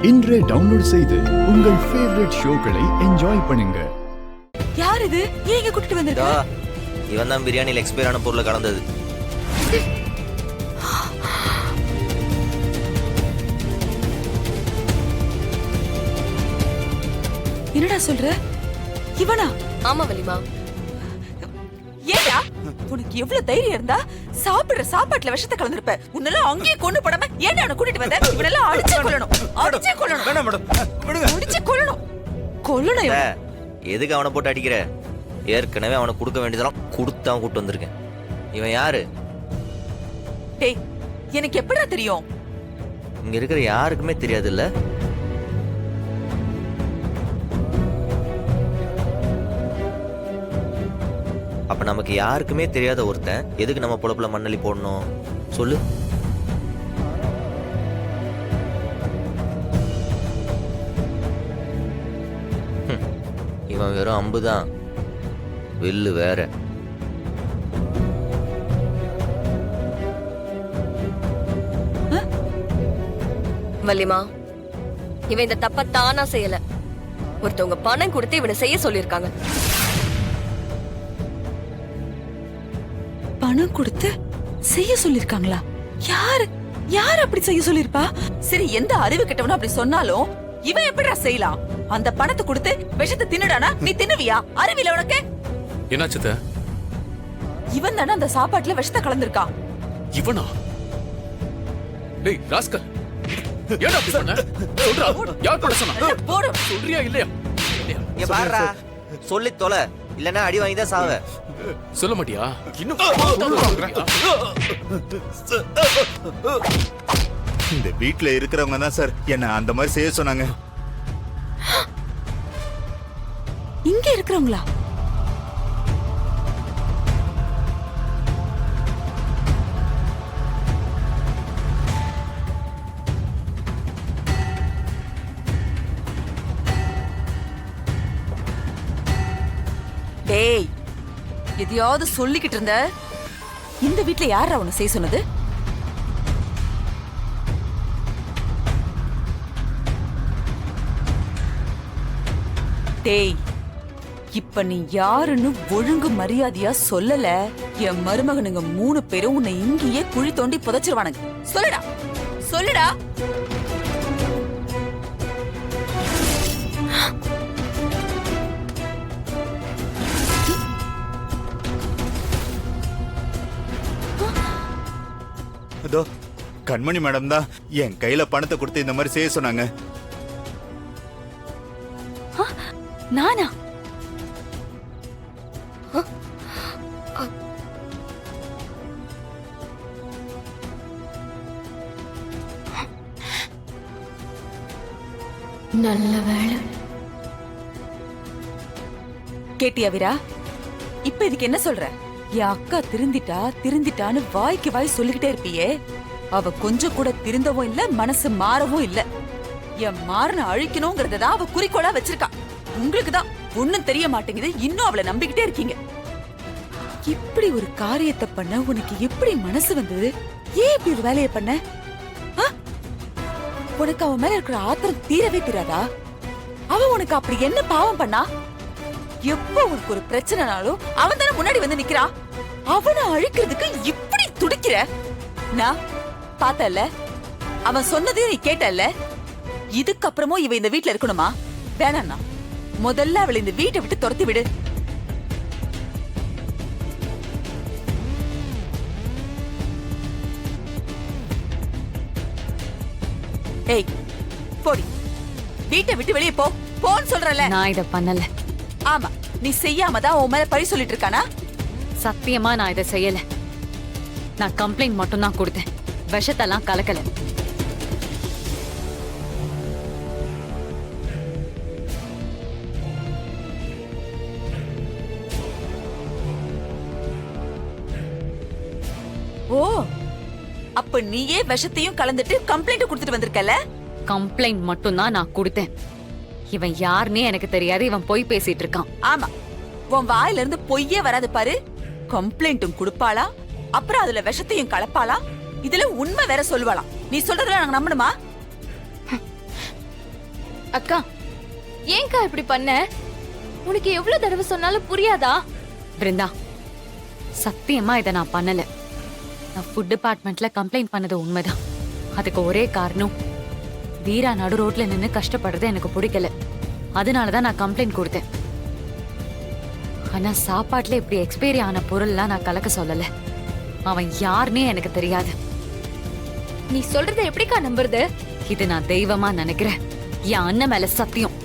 இன்றே டவுன்லோட் செய்து உங்கள் ஃபேவரட் ஷோக்களை என்ஜாய் பண்ணுங்க. யார் இது? ஏன் இங்க கூட்டிட்டு வந்திருக்க? இவன் தான் பிரியாணியில் எக்ஸ்பயர் ஆன பொருளை கலந்தது. என்னடா சொல்ற? இவனா? ஆமா வலிமா. ஏடா உனக்கு எவ்வளவு தைரியம் இருந்தா சாப்பிடுற சாப்பாட்டுல விஷத்தை கலந்துருப்ப. உன்னெல்லாம் அங்கேயே கொண்டு போடாம ஏன்டா அவனை கூட்டிட்டு வந்த? இவனெல்லாம் அடிச்சு கொல்லணும். அடிச்சு கொல்லணும். வேணாம் மேடம், விடுங்க. அடிச்சு கொல்லணும். கொல்லணும் இவனை. எதுக்கு அவனை போட்டு அடிக்கிற? ஏற்கனவே அவனை கொடுக்க வேண்டியதெல்லாம் கொடுத்து அவன் கூட்டு வந்திருக்கேன். இவன் யாரு? டேய், எனக்கு எப்படிடா தெரியும்? இங்க இருக்கிற யாருக்குமே தெரியாது இல்ல? அப்ப நமக்கு யாருக்குமே தெரியாத ஒருத்தன் எதுக்கு நம்ம பொழப்புல மண்ணலி போடணும் சொல்லு. இவன் வெறும் அம்புதான், வில்லு வேற. வலிமா, இவன் இந்த தப்ப தானா செய்யல. ஒருத்தவங்க பணம் கொடுத்து இவனை செய்ய சொல்லிருக்காங்க. பணம் கொடுத்து செய்ய சொல்லிருக்காங்களா? யாரு யாரு அப்படி செய்ய சொல்லிருப்பா? சரி, எந்த அறிவு கெட்டவனும் அப்படி சொன்னாலும் இவன் எப்படிடா செய்யலாம்? அந்த பணத்தை கொடுத்து விஷத்தை தின்னுடானா நீ தின்னுவியா? அறிவில உனக்கு? என்னாச்சு? இவன் தானே அந்த சாப்பாட்டுல விஷத்தை கலந்துருக்கான். இவனா? டேய் ராஸ்கல், ஏன்டா அப்படி பண்ண? சொல்றா, யார் பண்ண சொன்னா? போடு. சொல்றியா இல்லையா? இங்க பாருடா, சொல்லி தொலை, இல்லன்னா அடி வாங்கி தான் சாவ. சொல்ல மாட்டியா? இன்னும் இந்த வீட்ல இருக்கிறவங்க தான் சார் என்ன அந்த மாதிரி செய்ய சொன்னாங்க. இங்க இருக்கிறவங்களா? டேய், எதையாவது சொல்லிக்கிட்டு இருந்த? இந்த வீட்ல யாரா உன்னை செய்ய சொன்னது? டேய், இப்ப நீ யாருன்னு ஒழுங்கு மரியாதையா சொல்லல, என் மருமகனுங்க 3 பேரும் உன்னை இங்கேயே குழி தோண்டி புதைச்சிருவானுங்க. சொல்லுடா, சொல்லுடா. அதோ கண்மணி மேடம் தான் என் கையில பணத்தை கொடுத்து இந்த மாதிரி செய்ய சொன்னாங்க. நானா? நல்ல வேலை. கேட்டியா வீரா? இப்ப இதுக்கு என்ன சொல்ற? என் அக்கா திருந்திட்டான்னு வாய்க்கு வாய் சொல்லிக்கிட்டே இருப்பியே, அவ கொஞ்சம் கூட திருந்தவும் இல்ல, மனசு மாறவும் இல்ல. என் மாறன அழிக்கணும்ங்கறதான் அவ குறிக்கோளா வச்சிருக்கா. உங்களுக்கு தான் ஒண்ணும் தெரிய மாட்டேங்குது, இன்னும் அவளை நம்பிக்கிட்டே இருக்கீங்க. இப்படி ஒரு காரியத்தை பண்ண உனக்கு எப்படி மனசு வந்தது? ஏன் இப்படி ஒரு வேலையை பண்ண? உனக்கு அவன் மேல இருக்கிற ஆத்திரம் தீரவே தீராதா? அவ உனக்கு அப்படி என்ன பாவம் பண்ணா? எப்ப உனக்கு ஒரு பிரச்சனைனாலும் அவன் தானே முன்னாடி வந்து நிக்கிறா. அவனை அழிக்கிறதுக்கு இப்படி துடிக்கிற? நான் பார்த்தல, அவன் சொன்னதையும் நீ கேட்டல்ல. இதுக்கப்புறமும் இவ இந்த வீட்ல இருக்கணுமா? வேணாண்ணா, முதல்ல அவளை இந்த வீட்டை விட்டு துரத்தி விடு. ஏய், போடி, வீட்டை விட்டு வெளியே போ. போன்னு சொல்றல. நான் இத பண்ணல. ஆமா, நீ செய்யாம தான் உன் மேல பழி சொல்லிட்டு இருக்கானா? சத்தியமா நான் இதை செய்யல. நான் கம்ப்ளைண்ட் மட்டும் தான் கொடுத்தேன், விஷத்தெல்லாம் கலக்கல. ஓ, அப்ப நீயே விஷத்தையும் கலந்துட்டு கம்ப்ளைண்ட் கொடுத்துட்டு வந்திருக்கல? கம்ப்ளைண்ட் மட்டும் தான் நான் கொடுத்தேன். இவன் யாருன்னே எனக்கு தெரியாது, இவன் பொய் பேசிட்டு இருக்கான். ஆமா, உன் வாயில இருந்து பொய்யே வராது பாரு. கம்ப்ளைண்ட்டும் கொடுப்பாளா, அப்புறம் அதுல விஷத்தையும் கலப்பாளா, இதுல உண்மை வேற சொல்லுவாளாம். நீ சொல்றதுல நாங்க நம்பணுமா? அக்கா ஏன்க்கா இப்படி பண்ண? உனக்கு எவ்வளவு தடவை சொன்னாலும் புரியாதா? பிருந்தா, சத்தியமா இதை நான் பண்ணல. நான் ஃபுட் டிபார்ட்மெண்ட்ல கம்ப்ளைண்ட் பண்ணது உண்மைதான். அதுக்கு ஒரே காரணம், வீரா நடு ரோட்ல நின்னு கஷ்டப்படுறது எனக்கு பிடிக்கல. அதனாலதான் நான் கம்ப்ளைண்ட் கொடுத்தேன். ஆனா சாப்பாட்டுல இப்படி எக்ஸ்பைரி ஆன பொருள்லாம் நான் கலக்க சொல்லல. அவன் யாருன்னே எனக்கு தெரியாது. நீ சொல்றத எப்படிக்கா நம்புறது? இது நான் தெய்வமா நினைக்கிறேன். என் அண்ணன் மேல சத்தியம்,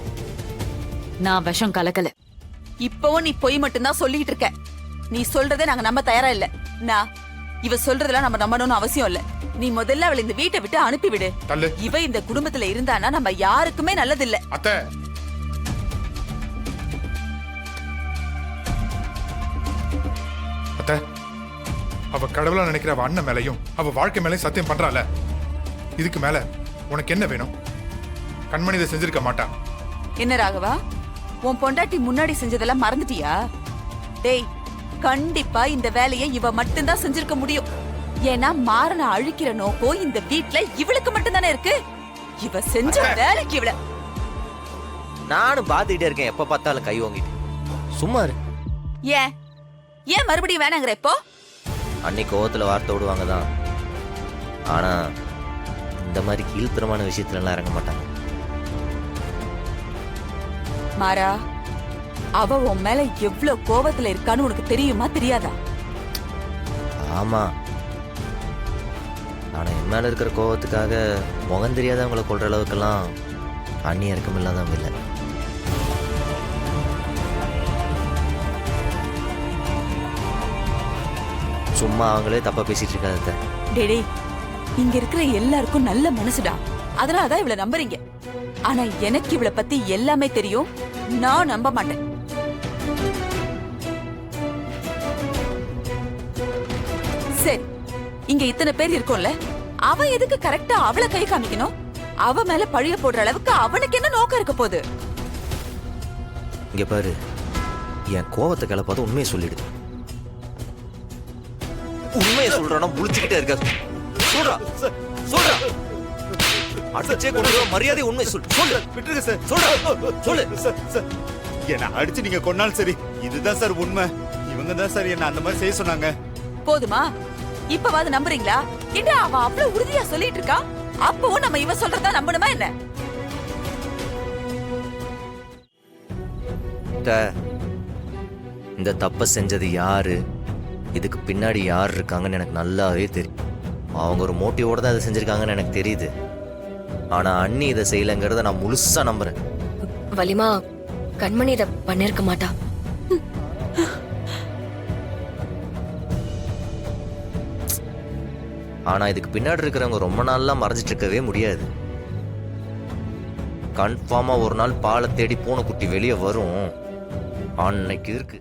நான் விஷம் கலக்கல. இப்பவும் நீ பொய் மட்டும்தான் சொல்லிட்டு இருக்க. நீ சொல்றதை நாங்க நம்ப தயாரா இல்ல. நான் இவ சொல்றதெல்லாம் நம்ம நம்பணும்னு அவசியம் இல்ல. நீ முதல்ல அவளை இந்த வீட்டை விட்டு அனுப்பிவிடு. தள்ளு. இவ இந்த குடும்பத்துல இருந்தானா நம்ம யாருக்குமே நல்லதில்ல. அத்தை, அத்தை, அவ கடவுளா நினைக்கிற அவ அண்ணன் மேலையும் அவ வாழ்க்கை மேலையும் சத்தியம் பண்றால. இதுக்கு மேல உனக்கு என்ன வேணும்? கண்மணி இதை செஞ்சிருக்க மாட்டா. என்ன ராகவா, உன் பொண்டாட்டி முன்னாடி செஞ்சதெல்லாம் மறந்துட்டியா? டேய், கண்டிப்பா இந்த வேலையை இவ மட்டும்தான் செஞ்சிருக்க முடியும். ஏன்னா மாறன அழிக்கிற நோக்கம் இந்த வீட்ல இவளுக்கு மட்டும்தானே இருக்கு. இவ செஞ்ச வேலைக்கு இவள. நானும் பாத்துக்கிட்டே இருக்கேன், எப்ப பார்த்தாலும் கை வாங்கிட்டு. சும்மா இரு. ஏன் ஏன் மறுபடியும் வேணாங்கிற இப்போ? அன்னைக்கு கோவத்துல வார்த்தை விடுவாங்க தான். ஆனா இந்த மாதிரி கீழ்த்தரமான விஷயத்துல எல்லாம் இறங்க மாட்டாங்க. மாறா, அவ உன் மேல எவ்வளவு கோவத்துல இருக்கான்னு உனக்கு தெரியுமா தெரியாதா? ஆமா, ஆனா என் மேல இருக்கிற கோவத்துக்காக முகம் தெரியாதவங்களை கொள்ற அளவுக்கெல்லாம் அந்நிய இறக்கம் இல்லாதவங்க இல்லை. சும்மா அவங்களே தப்பா பேசிட்டு இருக்காத. டேடே, இங்க இருக்கிற எல்லாருக்கும் நல்ல மனசுடா. அதனாலதான் இவள நம்புறீங்க. ஆனா எனக்கு இவள பத்தி எல்லாமே தெரியும். நான் நம்ப மாட்டேன். சரி, இங்க இத்தனை பேர் இருக்கோம்ல, அவ எதுக்கு கரெக்டா அவளை கை காமிக்கணும்? அவ மேல பழிய போடுற அளவுக்கு அவனுக்கு என்ன நோக்கம் இருக்க போகுது? இங்க பாரு, என் கோவத்தை கிளப்பாத உண்மையை சொல்லிடு. உண்மையை சொல்றானா புளிச்சுக்கிட்டே இருக்க. சொல்றா சொல்றா, அடிச்சே கொண்டு மரியாதை உண்மை சொல்லு. சொல்லு, விட்டுருங்க சார். சொல்றா சொல்லு. சார், என்ன அடிச்சு நீங்க கொன்னாலும் சரி, இதுதான் சார் உண்மை. இவங்க தான் சார் என்ன அந்த மாதிரி செய்ய சொன்னாங்க. போதுமா? இப்பவாது நம்புறீங்களா? என்ன அவ அவ்வளவு உறுதியா சொல்லிட்டு இருக்கா? அப்பவும் நம்ம இவ சொல்றதா நம்பணுமா என்ன? இந்த தப்ப செஞ்சது யாரு, இதுக்கு பின்னாடி யார் இருக்காங்கன்னு எனக்கு நல்லாவே தெரியும். அவங்க ஒரு மோட்டிவோட தான் இதை செஞ்சிருக்காங்கன்னு எனக்கு தெரியுது. ஆனா அண்ணி இதை செய்யலைங்கிறத நான் முழுசா நம்புறேன். வலிமா, கண்மணி இதை பண்ணிருக்க மாட்டா. ஆனா இதுக்கு பின்னாடி இருக்கிறவங்க ரொம்ப நாள்லாம் மறைஞ்சிட்டு இருக்கவே முடியாது. கன்ஃபார்மா ஒரு நாள் பாலை தேடி பூனைக்குட்டி வெளியே வரும். அன்னைக்கு இருக்கு.